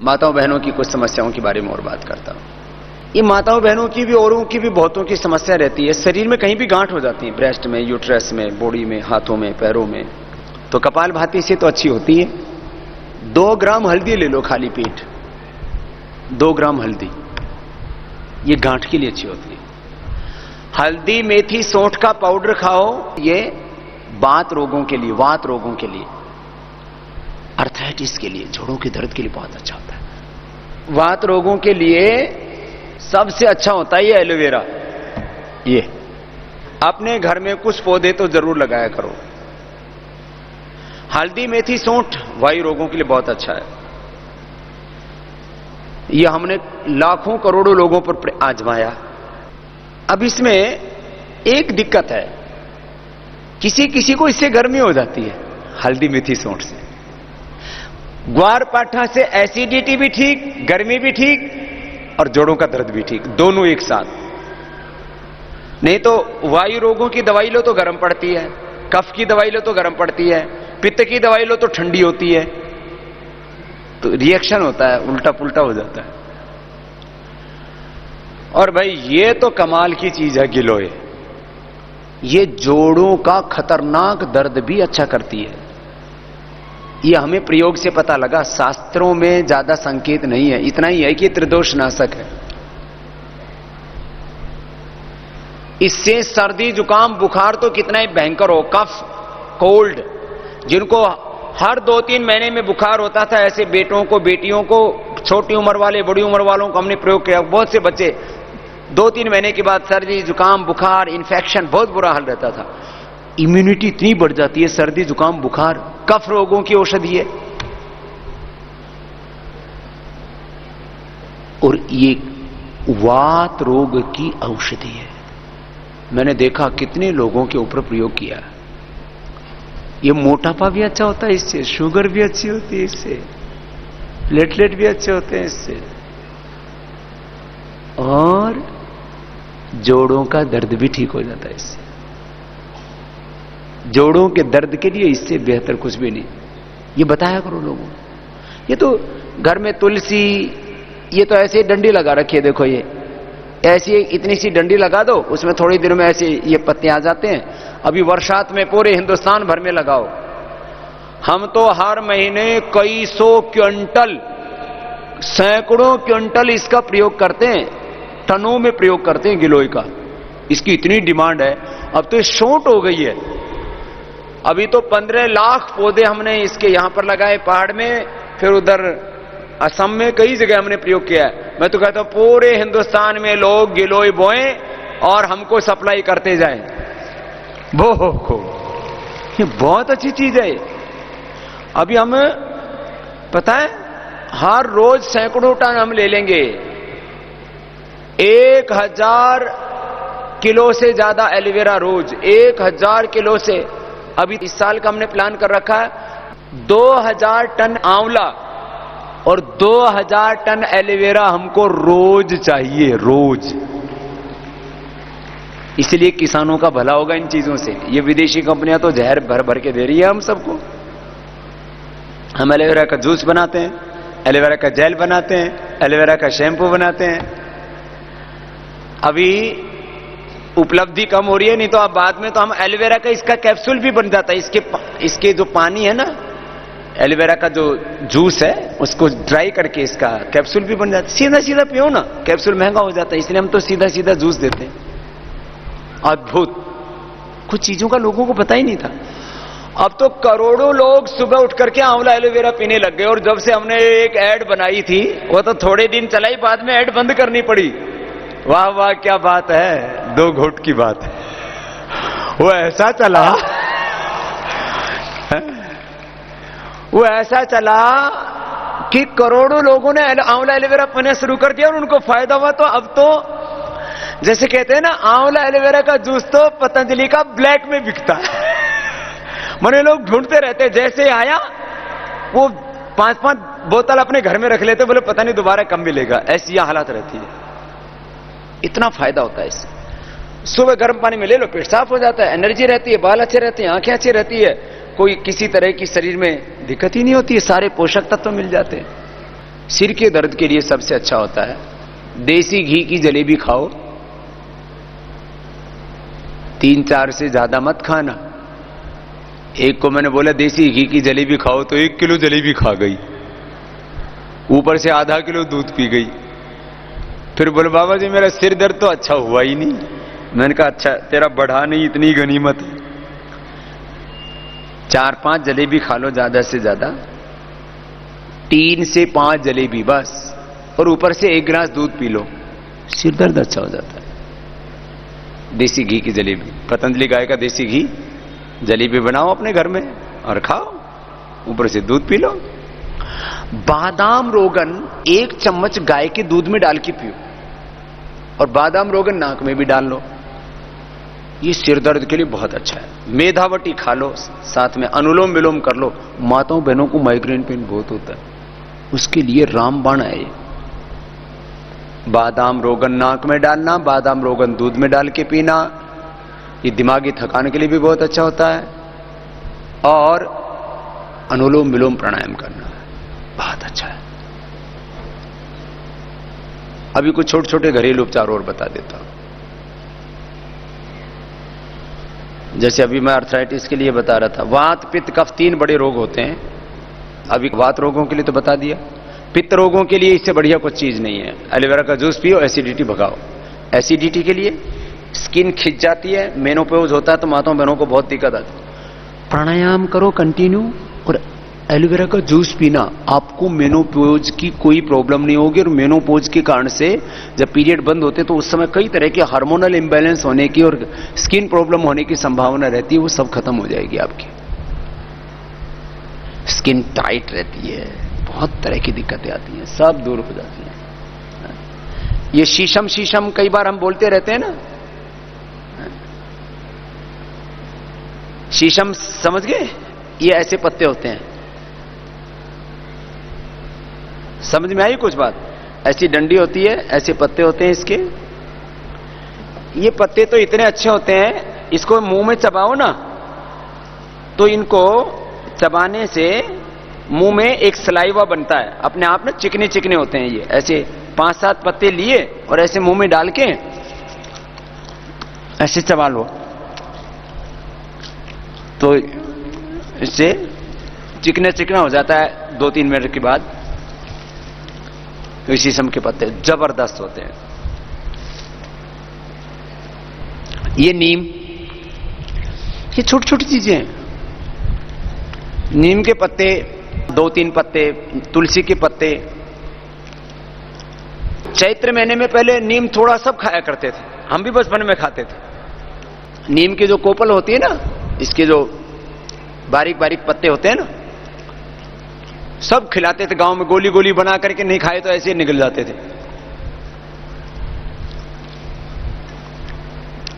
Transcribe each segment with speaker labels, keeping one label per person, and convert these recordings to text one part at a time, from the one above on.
Speaker 1: माताओं बहनों की कुछ समस्याओं के बारे में और बात करता हूं। ये माताओं बहनों की भी, औरों की भी बहुतों की समस्या रहती है। शरीर में कहीं भी गांठ हो जाती है, ब्रेस्ट में, यूट्रस में, बॉडी में, हाथों में, पैरों में, तो कपालभाति से तो अच्छी होती है। 2 ग्राम हल्दी ले लो खाली पेट, 2 ग्राम हल्दी, ये गांठ के लिए अच्छी होती है। हल्दी, मेथी, सौंठ का पाउडर खाओ, ये वात रोगों के लिए, वात रोगों के लिए, अर्थराइटिस के लिए, जोड़ों के दर्द के लिए बहुत अच्छा होता है। वात रोगों के लिए सबसे अच्छा होता है ये एलोवेरा। ये अपने घर में कुछ पौधे तो जरूर लगाया करो। हल्दी, मेथी, सौंठ वायु रोगों के लिए बहुत अच्छा है। ये हमने लाखों करोड़ों लोगों पर आजमाया। अब इसमें एक दिक्कत है, किसी किसी को इससे गर्मी हो जाती है, हल्दी, मेथी, सौंठ से। ग्वार पाठा से एसिडिटी भी ठीक, गर्मी भी ठीक, और जोड़ों का दर्द भी ठीक, दोनों एक साथ। नहीं तो वायु रोगों की दवाई लो तो गर्म पड़ती है, कफ की दवाई लो तो गर्म पड़ती है, पित्त की दवाई लो तो ठंडी होती है, तो रिएक्शन होता है, उल्टा पुल्टा हो जाता है। और भाई ये तो कमाल की चीज है गिलोय, ये जोड़ों का खतरनाक दर्द भी अच्छा करती है। ये हमें प्रयोग से पता लगा, शास्त्रों में ज्यादा संकेत नहीं है, इतना ही है कि त्रिदोष नाशक है। इससे सर्दी, जुकाम, बुखार तो कितना ही भयंकर हो, कफ, कोल्ड, जिनको हर 2-3 महीने में बुखार होता था, ऐसे बेटों को, बेटियों को, छोटी उम्र वाले, बड़ी उम्र वालों को हमने प्रयोग किया। बहुत से बच्चे 2-3 महीने के बाद सर्दी, जुकाम, बुखार, इन्फेक्शन, बहुत बुरा हाल रहता था। इम्यूनिटी इतनी बढ़ जाती है, सर्दी, जुकाम, बुखार, कफ रोगों की औषधि है। और ये वात रोग की औषधि है। मैंने देखा कितने लोगों के ऊपर प्रयोग किया। ये मोटापा भी अच्छा होता है इससे, शुगर भी अच्छी होती है इससे, प्लेटलेट भी अच्छे होते हैं इससे, और जोड़ों का दर्द भी ठीक हो जाता है इससे। जोड़ों के दर्द के लिए इससे बेहतर कुछ भी नहीं। ये बताया करो लोगों। ये तो घर में तुलसी, ये तो ऐसे डंडी लगा रखी है, देखो ये ऐसी इतनी सी डंडी लगा दो, उसमें थोड़ी देर में ऐसे ये पत्ते आ जाते हैं। अभी बरसात में पूरे हिंदुस्तान भर में लगाओ। हम तो हर महीने कई 100 क्विंटल, सैकड़ों क्विंटल इसका प्रयोग करते हैं, टनों में प्रयोग करते हैं गिलोय का। इसकी इतनी डिमांड है, अब तो शॉर्ट हो गई है। अभी तो 15 लाख पौधे हमने इसके यहां पर लगाए पहाड़ में, फिर उधर असम में कई जगह हमने प्रयोग किया है। मैं तो कहता हूं पूरे हिंदुस्तान में लोग गिलोय बोएं और हमको सप्लाई करते जाएं। वो को ये बहुत अच्छी चीज है। अभी हम पता है हर रोज सैकड़ों टन हम ले लेंगे, 1000 किलो से ज्यादा एलोवेरा रोज, 1000 किलो से। अभी इस साल का हमने प्लान कर रखा है 2000 टन आंवला और 2000 टन एलोवेरा हमको रोज चाहिए, रोज। इसलिए किसानों का भला होगा इन चीजों से। ये विदेशी कंपनियां तो जहर भर भर के दे रही है हम सबको। हम एलोवेरा का जूस बनाते हैं, एलोवेरा का जेल बनाते हैं, एलोवेरा का शैम्पू बनाते हैं। अभी उपलब्धि कम हो रही है, नहीं तो अब बाद में तो हम एलोवेरा का इसका कैप्सूल भी बन जाता है। इसके जो पानी है ना, एलोवेरा का जो जूस है, उसको ड्राई करके इसका कैप्सूल भी बन जाता है। सीधा सीधा पियो ना, कैप्सूल महंगा हो जाता है, इसलिए हम तो सीधा सीधा जूस देते हैं। अद्भुत, कुछ चीजों का लोगों को पता ही नहीं था। अब तो करोड़ों लोग सुबह उठ करके आंवला एलोवेरा पीने लग गए। और जब से हमने एक ऐड बनाई थी, वो तो थोड़े दिन चलाई, बाद में ऐड बंद करनी पड़ी। वाह वाह, क्या बात है, 2 घोट की बात है। वो ऐसा चला, वो ऐसा चला कि करोड़ों लोगों ने आंवला एलोवेरा पीना शुरू कर दिया और उनको फायदा हुआ। तो अब तो जैसे कहते हैं ना, आंवला एलोवेरा का जूस तो पतंजलि का ब्लैक में बिकता है। मने लोग ढूंढते रहते, जैसे आया वो 5-5 बोतल अपने घर में रख लेते, बोले पता नहीं दोबारा कब मिलेगा। ऐसी हालत रहती है। इतना फायदा होता है इससे। सुबह गर्म पानी में ले लो, पेट साफ हो जाता है, एनर्जी रहती है, बाल अच्छे रहते हैं, आंखें अच्छी रहती है, कोई किसी तरह की शरीर में दिक्कत ही नहीं होती है, सारे पोषक तत्व मिल जाते हैं। सिर के दर्द के लिए सबसे अच्छा होता है देसी घी की जलेबी खाओ। 3-4 से ज्यादा मत खाना। एक को मैंने बोला देसी घी की जलेबी खाओ तो 1 किलो जलेबी खा गई, ऊपर से आधा किलो दूध पी गई। फिर बोले बाबा जी मेरा सिर दर्द तो अच्छा हुआ ही नहीं। मैंने कहा अच्छा तेरा बढ़ा नहीं, इतनी गनीमत है। 4-5 जलेबी खा लो ज्यादा से ज्यादा, 3 से 5 जलेबी बस, और ऊपर से 1 गिलास दूध पी लो, सिर दर्द अच्छा हो जाता है। देसी घी की जलेबी, पतंजलि गाय का देसी घी, जलेबी बनाओ अपने घर में और खाओ, ऊपर से दूध पी लो। बादाम रोगन 1 चम्मच गाय के दूध में डाल के पियो, और बादाम रोगन नाक में भी डाल लो, ये सिर दर्द के लिए बहुत अच्छा है। मेधावटी खा लो, साथ में अनुलोम विलोम कर लो। माताओं बहनों को माइग्रेन पेन बहुत होता है, उसके लिए रामबाण है ये। बादाम रोगन नाक में डालना, बादाम रोगन दूध में डाल के पीना, ये दिमागी थकान के लिए भी बहुत अच्छा होता है। और अनुलोम विलोम प्राणायाम करना बहुत अच्छा है। अभी कुछ छोटे छोटे घरेलू उपचार और बता देता हूं। जैसे अभी मैं आर्थराइटिस के लिए बता रहा था, वात पित्त कफ 3 बड़े रोग होते हैं। अभी वात रोगों के लिए तो बता दिया, पित्त रोगों के लिए इससे बढ़िया कुछ चीज नहीं है। एलोवेरा का जूस पियो, एसिडिटी भगाओ। एसिडिटी के लिए स्किन खिंच जाती है, मेनोपॉज होता है तो माताओं बहनों को बहुत दिक्कत आती है। प्राणायाम करो कंटिन्यू, और एलोवेरा का जूस पीना, आपको मेनोपॉज की कोई प्रॉब्लम नहीं होगी। और मेनोपॉज के कारण से जब पीरियड बंद होते हैं तो उस समय कई तरह के हार्मोनल इंबैलेंस होने की और स्किन प्रॉब्लम होने की संभावना रहती है, वो सब खत्म हो जाएगी आपकी। स्किन टाइट रहती है, बहुत तरह की दिक्कतें आती हैं, सब दूर हो जाती हैं। ये शीशम शीशम कई बार हम बोलते रहते हैं ना, शीशम समझ गए? ये ऐसे पत्ते होते हैं, समझ में आई कुछ बात? ऐसी डंडी होती है, ऐसे पत्ते होते हैं इसके। ये पत्ते तो इतने अच्छे होते हैं, इसको मुंह में चबाओ ना तो इनको चबाने से मुंह में एक सलाइवा बनता है अपने आप ना, चिकने चिकने होते हैं ये। ऐसे 5-7 पत्ते लिए और ऐसे मुंह में डाल के ऐसे चबा लो तो इससे चिकना चिकना हो जाता है 2-3 मिनट के बाद। तो शीशम के पत्ते जबरदस्त होते हैं। ये नीम, ये छोटी छोटी चीजें हैं। नीम के पत्ते 2-3 पत्ते, तुलसी के पत्ते। चैत्र महीने में पहले नीम थोड़ा सब खाया करते थे, हम भी बचपन में खाते थे। नीम की जो कोपल होती है ना, इसके जो बारीक बारीक पत्ते होते हैं ना, सब खिलाते थे गांव में, गोली गोली बना करके, नहीं खाए तो ऐसे ही निकल जाते थे।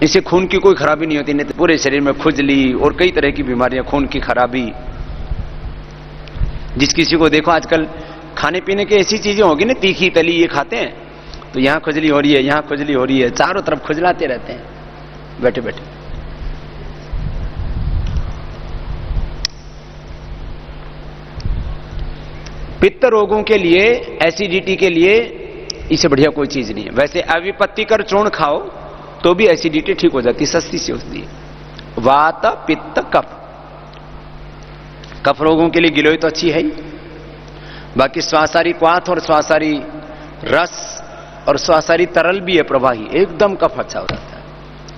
Speaker 1: इससे खून की कोई खराबी नहीं होती, नहीं तो पूरे शरीर में खुजली और कई तरह की बीमारियां, खून की खराबी। जिस किसी को देखो आजकल खाने पीने की ऐसी चीजें होगी ना, तीखी तली ये खाते हैं तो यहां खुजली हो रही है, यहां खुजली हो रही है, चारों तरफ खुजलाते रहते हैं बैठे बैठे। पित्त रोगों के लिए, एसिडिटी के लिए इससे बढ़िया कोई चीज नहीं है। वैसे अविपत्तिकर चूर्ण खाओ तो भी एसिडिटी ठीक हो जाती, सस्ती सी होती है। वात पित्त कफ, कफ रोगों के लिए गिलोय तो अच्छी है ही। बाकी स्वासारी क्वाथ और स्वासारी रस और स्वासारी तरल भी है प्रवाही, एकदम कफ अच्छा हो जाता है।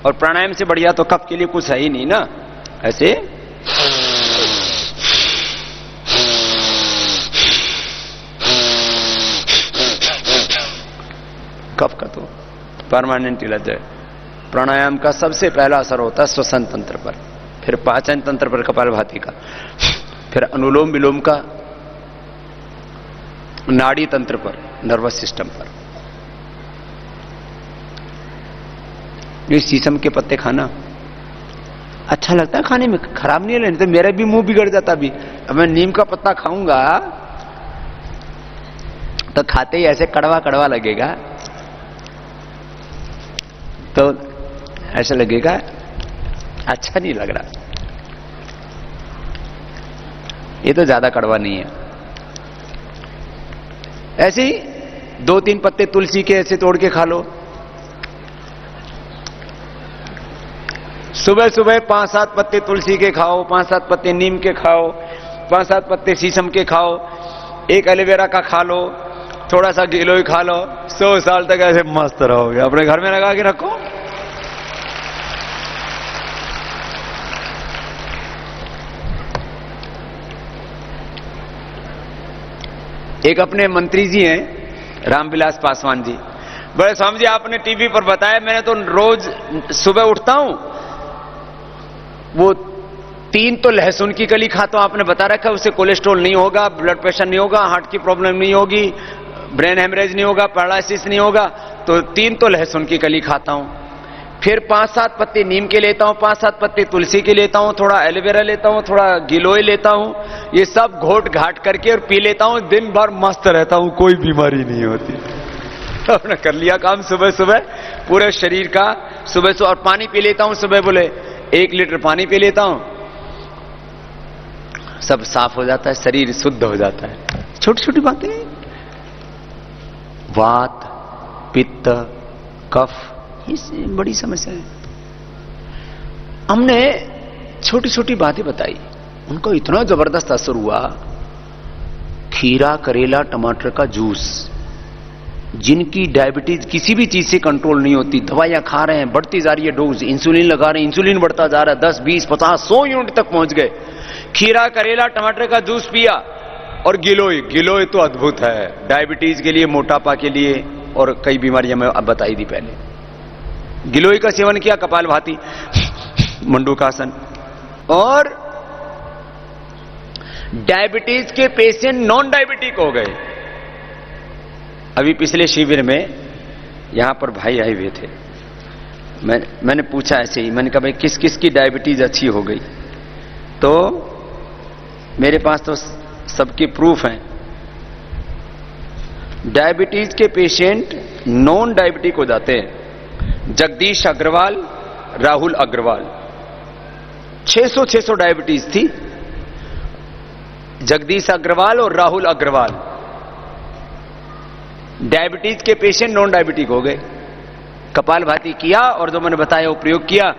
Speaker 1: और प्राणायाम से बढ़िया तो कफ के लिए कुछ है ही नहीं ना। ऐसे कफ का तो परमानेंट इलाज है। प्राणायाम का सबसे पहला असर होता है श्वसन तंत्र पर, फिर पाचन तंत्र पर कपालभाति का, फिर अनुलोम विलोम का नाड़ी तंत्र पर, नर्वस सिस्टम पर। ये शीशम के पत्ते खाना अच्छा लगता है खाने में, खराब नहीं है, तो मेरा भी मुंह बिगड़ जाता। अभी अब मैं नीम का पत्ता खाऊंगा तो खाते ही ऐसे कड़वा कड़वा लगेगा, तो ऐसा लगेगा अच्छा नहीं लग रहा। ये तो ज्यादा कड़वा नहीं है। ऐसे ही 2-3 पत्ते तुलसी के ऐसे तोड़ के खा लो। सुबह सुबह 5-7 पत्ते तुलसी के खाओ, 5-7 पत्ते नीम के खाओ, 5-7 पत्ते शीशम के खाओ, एक एलोवेरा का खा लो, थोड़ा सा गिलोय खा लो, 100 साल तक ऐसे मस्त रहोगे। अपने घर में लगा के रखो। एक अपने मंत्री जी हैं रामविलास पासवान जी, बड़े स्वामी जी आपने टीवी पर बताया, मैंने तो रोज सुबह उठता हूं, वो 3 तो लहसुन की कली खाता हूं, आपने बता रखा है उससे कोलेस्ट्रॉल नहीं होगा, ब्लड प्रेशर नहीं होगा, हार्ट की प्रॉब्लम नहीं होगी, ब्रेन हेमरेज नहीं होगा, पैरालिसिस नहीं होगा, तो 3 तो लहसुन की कली खाता हूं। फिर 5-7 पत्ते नीम के लेता हूं, 5-7 पत्ते तुलसी के लेता हूं, थोड़ा एलोवेरा लेता हूं, थोड़ा गिलोय लेता हूं, ये सब घोट घाट करके और पी लेता हूं। दिन भर मस्त रहता हूं, कोई बीमारी नहीं होती। आपने कर लिया काम सुबह सुबह पूरे शरीर का। सुबह से और पानी पी लेता हूं, सुबह बोले 1 लीटर पानी पी लेता हूं, सब साफ हो जाता है, शरीर शुद्ध हो जाता है। छोटी छोटी बातें, वात, पित्त, कफ, ये बड़ी समस्या है। हमने छोटी छोटी बातें बताई, उनको इतना जबरदस्त असर हुआ। खीरा, करेला, टमाटर का जूस, जिनकी डायबिटीज किसी भी चीज से कंट्रोल नहीं होती, दवाइयां खा रहे हैं, बढ़ती जा रही है डोज, इंसुलिन लगा रहे हैं, इंसुलिन बढ़ता जा रहा है, 10, 20, 50, 100 यूनिट तक पहुंच गए। खीरा, करेला, टमाटर का जूस पिया, और गिलोय, गिलोय तो अद्भुत है डायबिटीज के लिए, मोटापा के लिए, और कई बीमारियां मैं अब बताई दी पहले। गिलोय का सेवन किया, कपालभाति, मंडूकासन, और डायबिटीज के पेशेंट नॉन डायबिटिक हो गए। अभी पिछले शिविर में यहां पर भाई आए हुए थे, मैंने पूछा ऐसे ही, मैंने कहा भाई किस किस की डायबिटीज अच्छी हो गई, तो मेरे पास तो सबके प्रूफ हैं। डायबिटीज के पेशेंट नॉन डायबिटिक हो जाते हैं। जगदीश अग्रवाल, राहुल अग्रवाल, 600 डायबिटीज थी। जगदीश अग्रवाल और राहुल अग्रवाल डायबिटीज के पेशेंट नॉन डायबिटिक हो गए। कपालभाति किया और जो मैंने बताया वो प्रयोग किया।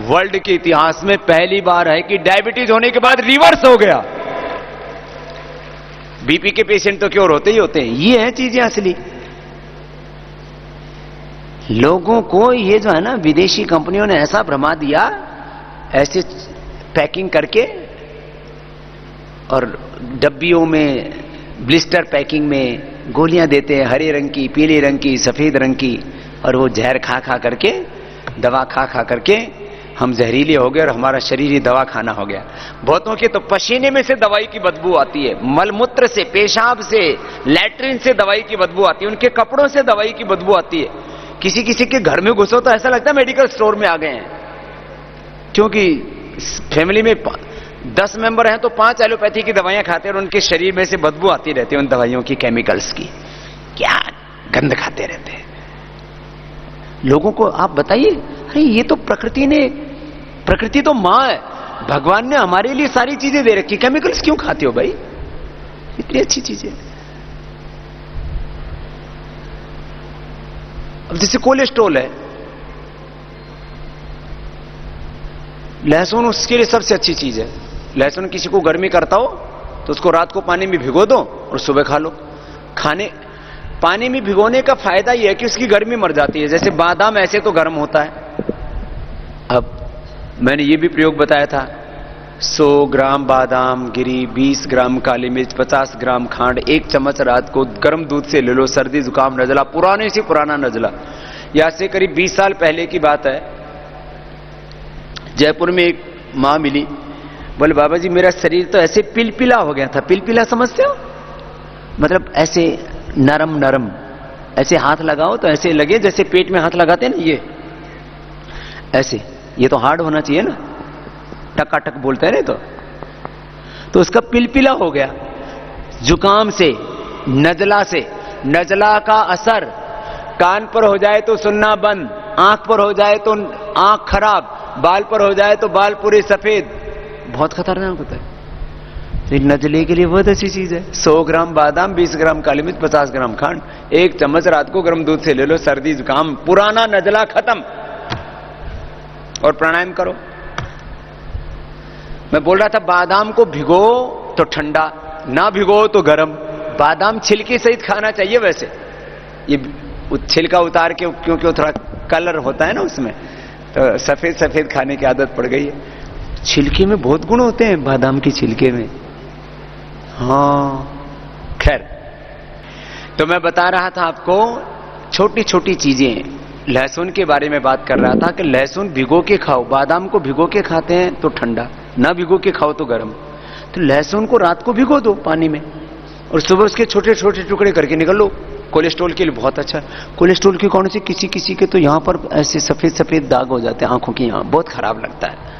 Speaker 1: वर्ल्ड के इतिहास में पहली बार है कि डायबिटीज होने के बाद रिवर्स हो गया। बीपी के पेशेंट तो क्योर होते ही होते हैं। ये है चीजें असली। लोगों को ये जो है ना, विदेशी कंपनियों ने ऐसा भ्रमा दिया, ऐसे पैकिंग करके और डब्बियों में ब्लिस्टर पैकिंग में गोलियां देते हैं, हरे रंग की, पीले रंग की, सफेद रंग की, और वो जहर खा खा करके, दवा खा खा करके हम जहरीले हो गए और हमारा शरीर ही दवा खाना हो गया। बहुतों के तो पसीने में से दवाई की बदबू आती है, मलमूत्र से, पेशाब से, लैट्रिन से दवाई की बदबू आती है, उनके कपड़ों से दवाई की बदबू आती है। किसी किसी के घर में घुसो तो ऐसा लगता है मेडिकल स्टोर में आ गए हैं, क्योंकि फैमिली में 10 मेंबर हैं तो 5 एलोपैथी की दवाइयां खाते हैं और उनके शरीर में से बदबू आती रहती है उन दवाइयों की, केमिकल्स की। क्या गंध खाते रहते हैं। लोगों को आप बताइए, अरे ये तो प्रकृति तो मां है, भगवान ने हमारे लिए सारी चीजें दे रखी, केमिकल्स क्यों खाते हो भाई? इतनी अच्छी चीजें। अब जैसे कोलेस्ट्रॉल है, लहसुन उसके लिए सबसे अच्छी चीज है। लहसुन किसी को गर्मी करता हो तो उसको रात को पानी में भिगो दो और सुबह खा लो। पानी में भिगोने का फायदा यह है कि उसकी गर्मी मर जाती है। जैसे बादाम ऐसे तो गर्म होता है। अब मैंने ये भी प्रयोग बताया था, 100 ग्राम बादाम गिरी, 20 ग्राम काली मिर्च, 50 ग्राम खांड, 1 चम्मच रात को गर्म दूध से ले लो। सर्दी जुकाम नजला, पुराने से पुराना नजला। यहां से करीब 20 साल पहले की बात है। जयपुर में एक मां मिली, बोले बाबा जी मेरा शरीर तो ऐसे पिलपिला हो गया था। पिलपिला समझते हो? मतलब ऐसे नरम नरम, ऐसे हाथ लगाओ तो ऐसे लगे जैसे पेट में हाथ लगाते हैं ना, ये ऐसे। ये तो हार्ड होना चाहिए ना, टकाटक बोलते हैं ना। तो उसका पिलपिला हो गया जुकाम से, नजला से। नजला का असर कान पर हो जाए तो सुनना बंद, आंख पर हो जाए तो आंख खराब, बाल पर हो जाए तो बाल पूरे सफेद। बहुत खतरनाक होता है। तो नजले के लिए बहुत अच्छी चीज है। 100 ग्राम बादाम, 20 ग्राम काली मिर्च, 50 ग्राम खंड, 1 चम्मच रात को गर्म दूध से ले लो, सर्दी जुकाम पुराना नजला खत्म। और प्राणायाम करो। मैं बोल रहा था बादाम को भिगो तो ठंडा, ना भिगो तो गर्म। बादाम छिलके सहित खाना चाहिए। वैसे ये छिलका उतार के, क्योंकि थोड़ा कलर होता है ना उसमें, तो सफेद सफेद खाने की आदत पड़ गई है। छिलके में बहुत गुण होते हैं बादाम की छिलके में। हाँ खैर, तो मैं बता रहा था आपको छोटी छोटी चीजें। लहसुन के बारे में बात कर रहा था कि लहसुन भिगो के खाओ। बादाम को भिगो के खाते हैं तो ठंडा, ना भिगो के खाओ तो गर्म। तो लहसुन को रात को भिगो दो पानी में और सुबह उसके छोटे छोटे टुकड़े करके निकल लो। कोलेस्ट्रॉल के लिए बहुत अच्छा है। कोलेस्ट्रॉल के कौन से, किसी किसी के तो यहां पर ऐसे सफेद सफेद दाग हो जाते हैं आंखों के यहां, बहुत खराब लगता है।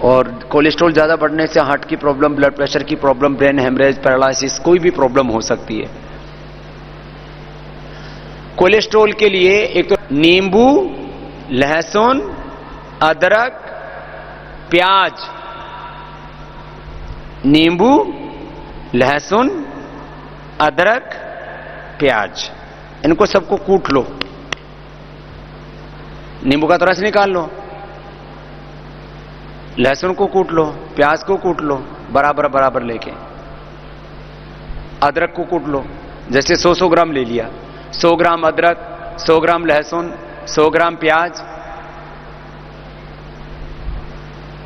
Speaker 1: और कोलेस्ट्रॉल ज्यादा बढ़ने से हार्ट की प्रॉब्लम, ब्लड प्रेशर की प्रॉब्लम, ब्रेन हेमरेज, पैरालिसिस, कोई भी प्रॉब्लम हो सकती है। कोलेस्ट्रॉल के लिए एक तो नींबू, लहसुन, अदरक, प्याज। नींबू, लहसुन, अदरक, प्याज, इनको सबको कूट लो। नींबू का तो रस निकाल लो, लहसुन को कूट लो, प्याज को कूट लो बराबर बराबर लेके, अदरक को कूट लो। जैसे 100 ग्राम ले लिया, 100 ग्राम अदरक, 100 ग्राम लहसुन, 100 ग्राम प्याज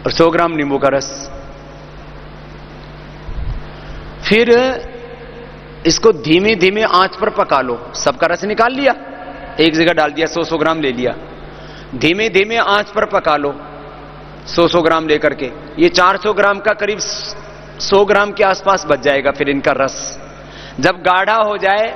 Speaker 1: और 100 ग्राम नींबू का रस। फिर इसको धीमे धीमे आंच पर पका लो। सबका रस निकाल लिया, एक जगह डाल दिया, 100 ग्राम ले लिया, धीमे धीमे आंच पर पका लो 100 ग्राम लेकर के। ये 400 ग्राम का करीब 100 ग्राम के आसपास बच जाएगा। फिर इनका रस जब गाढ़ा हो जाए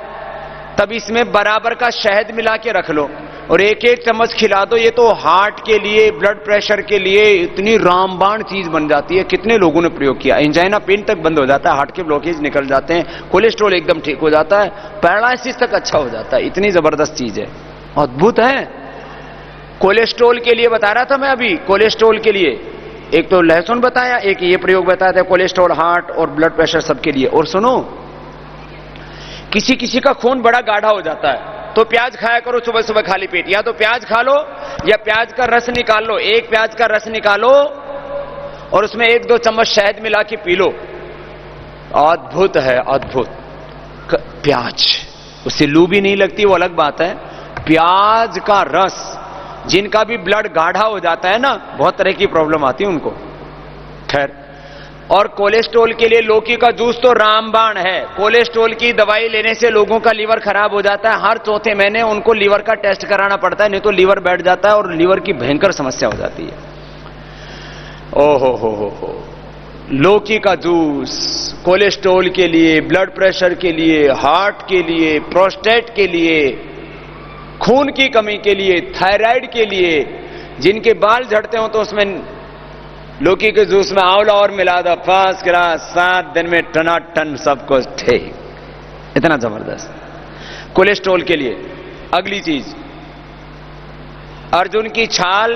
Speaker 1: तब इसमें बराबर का शहद मिला के रख लो और एक एक चम्मच खिला दो। ये तो हार्ट के लिए, ब्लड प्रेशर के लिए इतनी रामबाण चीज बन जाती है। कितने लोगों ने प्रयोग किया। एंजाइना पेन तक बंद हो जाता है, हार्ट के ब्लॉकेज निकल जाते हैं, कोलेस्ट्रॉल एकदम ठीक हो जाता है, पैरालिसिस तक अच्छा हो जाता है। इतनी जबरदस्त चीज है, अद्भुत है। कोलेस्ट्रॉल के लिए बता रहा था मैं अभी। कोलेस्ट्रॉल के लिए एक तो लहसुन बताया, एक ये प्रयोग बताया था। कोलेस्ट्रॉल, हार्ट और ब्लड प्रेशर सबके लिए। और सुनो, किसी किसी का खून बड़ा गाढ़ा हो जाता है तो प्याज खाया करो सुबह सुबह खाली पेट। या तो प्याज खा लो या प्याज का रस निकाल लो। एक प्याज का रस निकालो और उसमें 1-2 चम्मच शहद मिला के पी लो। अद्भुत है, अद्भुत। प्याज, उससे लू भी नहीं लगती, वो अलग बात है। प्याज का रस, जिनका भी ब्लड गाढ़ा हो जाता है ना, बहुत तरह की प्रॉब्लम आती है उनको। खैर, और कोलेस्ट्रॉल के लिए लौकी का जूस तो रामबाण है। कोलेस्ट्रॉल की दवाई लेने से लोगों का लीवर खराब हो जाता है। हर चौथे महीने उनको लीवर का टेस्ट कराना पड़ता है, नहीं तो लीवर बैठ जाता है और लीवर की भयंकर समस्या हो जाती है। ओहो हो। लौकी का जूस कोलेस्ट्रॉल के लिए, ब्लड प्रेशर के लिए, हार्ट के लिए, प्रोस्टेट के लिए, खून की कमी के लिए, थायराइड के लिए, जिनके बाल झड़ते हो तो उसमें लौकी के जूस में आंवला और मिला दो, फर्स्ट क्लास, 7 दिन में टनाटन सब कुछ ठीक। इतना जबरदस्त कोलेस्ट्रॉल के लिए। अगली चीज, अर्जुन की छाल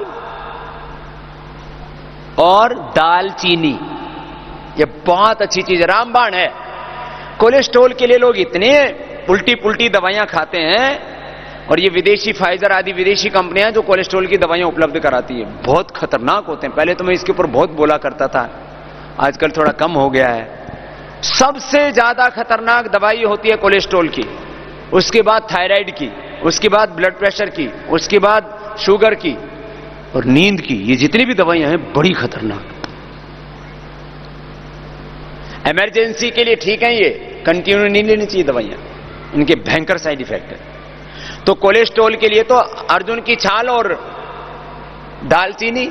Speaker 1: और दालचीनी, ये बहुत अच्छी चीज है, रामबाण है। कोलेस्ट्रॉल के लिए लोग इतने उल्टी पुल्टी दवाइयां खाते हैं, और ये विदेशी फाइजर आदि विदेशी कंपनियां जो कोलेस्ट्रॉल की दवाइयां उपलब्ध कराती है, बहुत खतरनाक होते हैं। पहले तो मैं इसके ऊपर बहुत बोला करता था, आजकल थोड़ा कम हो गया है। सबसे ज्यादा खतरनाक दवाई होती है कोलेस्ट्रॉल की, उसके बाद थायराइड की, उसके बाद ब्लड प्रेशर की, उसके बाद शुगर की और नींद की। ये जितनी भी दवाइयां हैं बड़ी खतरनाक। इमरजेंसी के लिए ठीक है, ये कंटिन्यू नहीं लेनी चाहिए दवाइयां, इनके भयंकर साइड इफेक्ट है। तो कोलेस्ट्रॉल के लिए तो अर्जुन की छाल और दालचीनी,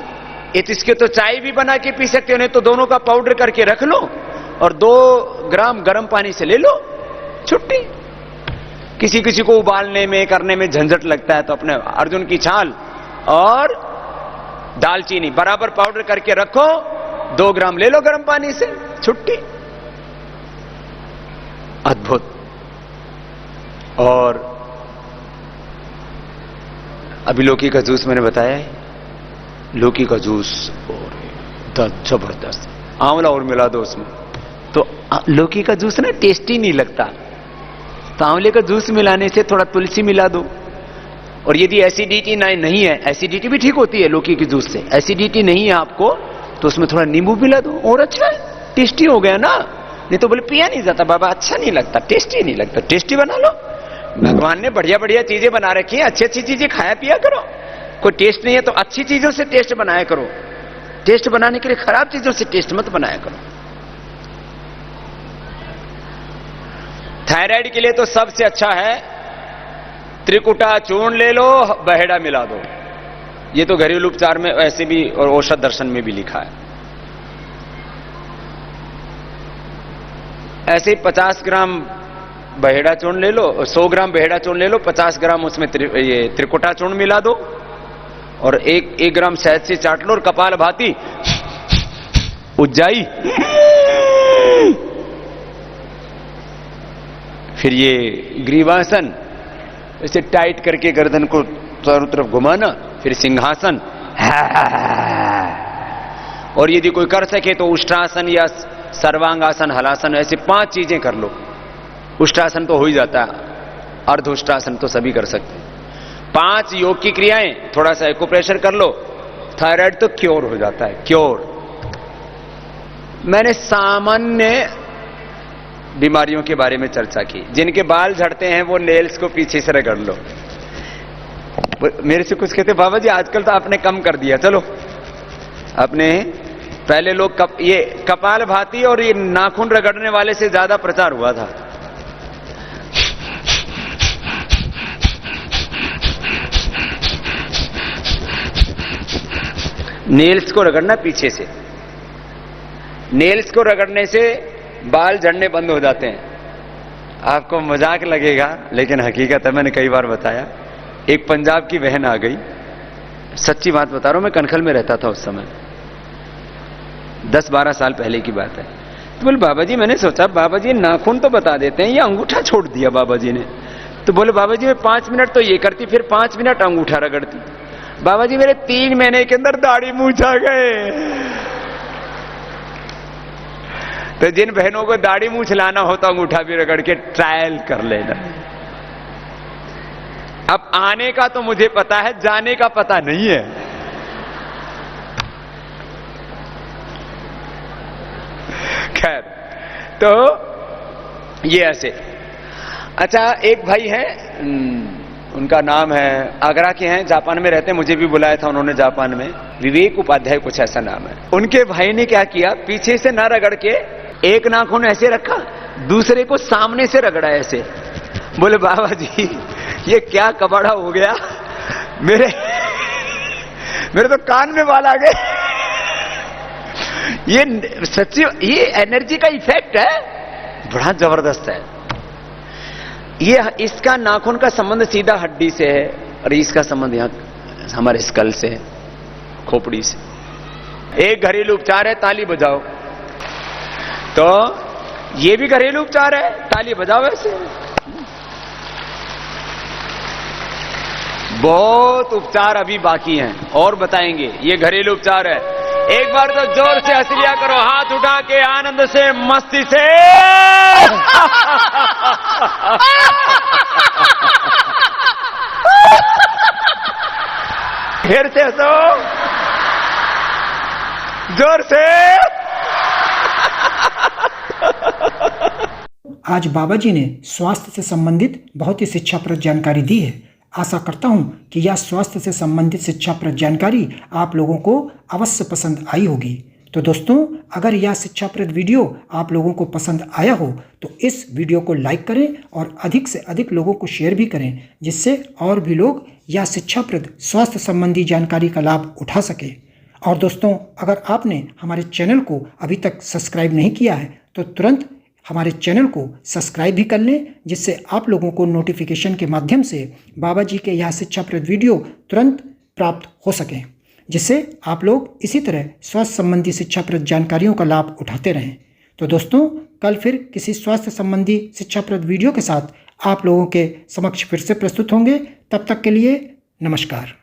Speaker 1: इसके तो चाय भी बना के पी सकते हो, नहीं तो दोनों का पाउडर करके रख लो और 2 ग्राम गर्म पानी से ले लो, छुट्टी। किसी किसी को उबालने में करने में झंझट लगता है, तो अपने अर्जुन की छाल और दालचीनी बराबर पाउडर करके रखो, 2 ग्राम ले लो गर्म पानी से, छुट्टी। अद्भुत। और अभी लौकी का जूस मैंने बताया है, लौकी का जूस और जबरदस्त। आंवला और मिला दो उसमें, तो लौकी का जूस ना टेस्टी नहीं लगता। तो आंवले का जूस मिलाने से थोड़ा तुलसी मिला दो। और यदि एसिडिटी नहीं है, एसिडिटी भी ठीक होती है लौकी के जूस से, एसिडिटी नहीं है आपको तो उसमें थोड़ा नींबू मिला दो और अच्छा है, टेस्टी हो गया ना। नहीं तो बोले पिया नहीं जाता बाबा, अच्छा नहीं लगता, टेस्टी नहीं लगता, टेस्टी बना लो। भगवान ने बढ़िया बढ़िया चीजें बना रखी है, अच्छी अच्छी चीजें खाया पिया करो। कोई टेस्ट नहीं है तो अच्छी चीजों से टेस्ट बनाया करो। टेस्ट बनाने के लिए खराब चीजों से टेस्ट मत बनाया करो। थायराइड के लिए तो सबसे अच्छा है त्रिकुटा चूर्ण ले लो, बहेड़ा मिला दो। ये तो घरेलू उपचार में ऐसे भी और औषध दर्शन में भी लिखा है। ऐसे ही 50 ग्राम बहेड़ा चूर्ण ले लो, 100 ग्राम बहेड़ा चूर्ण ले लो, 50 ग्राम उसमें ये त्रिकुटा चूर्ण मिला दो और 1 ग्राम शहद से चाट लो और कपाल भाती उज्जाई, फिर ये ग्रीवासन इसे टाइट करके गर्दन को चारों तरफ घुमाना, फिर सिंहासन, और यदि कोई कर सके तो उष्टासन या सर्वांगासन, हलासन, ऐसे 5 चीजें कर लो। उष्टासन तो हो ही जाता है, अर्ध उष्टासन तो सभी कर सकते हैं। 5 योग की क्रियाएं, थोड़ा सा एक्यूप्रेशर कर लो, थायराइड तो क्योर हो जाता है, क्योर। मैंने सामान्य बीमारियों के बारे में चर्चा की। जिनके बाल झड़ते हैं वो नेल्स को पीछे से रगड़ लो। मेरे से कुछ कहते बाबा जी आजकल तो आपने कम कर दिया, चलो अपने पहले लोग ये कपाल भाती और ये नाखून रगड़ने वाले से ज्यादा प्रचार हुआ था। नेल्स को रगड़ना पीछे से, नेल्स को रगड़ने से बाल झड़ने बंद हो जाते हैं। आपको मजाक लगेगा लेकिन हकीकत है, मैंने कई बार बताया। एक पंजाब की बहन आ गई, सच्ची बात बता रहा हूं, मैं कनखल में रहता था उस समय, 10-12 साल पहले की बात है। तो बोले बाबा जी, मैंने सोचा बाबा जी नाखून तो बता देते हैं, ये अंगूठा छोड़ दिया बाबा जी ने। तो बोले बाबा जी मैं 5 मिनट तो ये करती, फिर 5 मिनट अंगूठा रगड़ती। बाबा जी मेरे 3 महीने के अंदर दाढ़ी मूंछ आ गए। तो जिन बहनों को दाढ़ी मूंछ लाना हो तो अंगूठा भी रगड़ के ट्रायल कर लेना। अब आने का तो मुझे पता है, जाने का पता नहीं है। खैर, तो ये ऐसे। अच्छा, एक भाई है, उनका नाम है, आगरा के हैं, जापान में रहते हैं, मुझे भी बुलाया था उन्होंने जापान में, विवेक उपाध्याय कुछ ऐसा नाम है। उनके भाई ने क्या किया, पीछे से ना रगड़ के एक नाखून ऐसे रखा, दूसरे को सामने से रगड़ा ऐसे। बोले बाबा जी ये क्या कबाड़ा हो गया, मेरे तो कान में बाल आ गए। ये सच्ची, ये एनर्जी का इफेक्ट है, बड़ा जबरदस्त है। ये इसका नाखून का संबंध सीधा हड्डी से है और इसका संबंध यहां हमारे स्कल से है, खोपड़ी से। एक घरेलू उपचार है, ताली बजाओ। तो ये भी घरेलू उपचार है, ताली बजाओ ऐसे। बहुत उपचार अभी बाकी हैं और बताएंगे, ये घरेलू उपचार है। एक बार तो जोर से हंस लिया करो, हाथ उठा के आनंद से, मस्ती से। फिर से हंसो, जोर से।
Speaker 2: आज बाबा जी ने स्वास्थ्य से संबंधित बहुत ही शिक्षाप्रद जानकारी दी है। आशा करता हूं कि यह स्वास्थ्य से संबंधित शिक्षाप्रद जानकारी आप लोगों को अवश्य पसंद आई होगी। तो दोस्तों, अगर यह शिक्षाप्रद वीडियो आप लोगों को पसंद आया हो तो इस वीडियो को लाइक करें और अधिक से अधिक लोगों को शेयर भी करें, जिससे और भी लोग यह शिक्षाप्रद स्वास्थ्य संबंधी जानकारी का लाभ उठा सके। और दोस्तों, अगर आपने हमारे चैनल को अभी तक सब्सक्राइब नहीं किया है तो तुरंत हमारे चैनल को सब्सक्राइब भी कर लें, जिससे आप लोगों को नोटिफिकेशन के माध्यम से बाबा जी के यह शिक्षाप्रद वीडियो तुरंत प्राप्त हो सकें, जिससे आप लोग इसी तरह स्वास्थ्य संबंधी शिक्षाप्रद जानकारियों का लाभ उठाते रहें। तो दोस्तों, कल फिर किसी स्वास्थ्य संबंधी शिक्षाप्रद वीडियो के साथ आप लोगों के समक्ष फिर से प्रस्तुत होंगे। तब तक के लिए नमस्कार।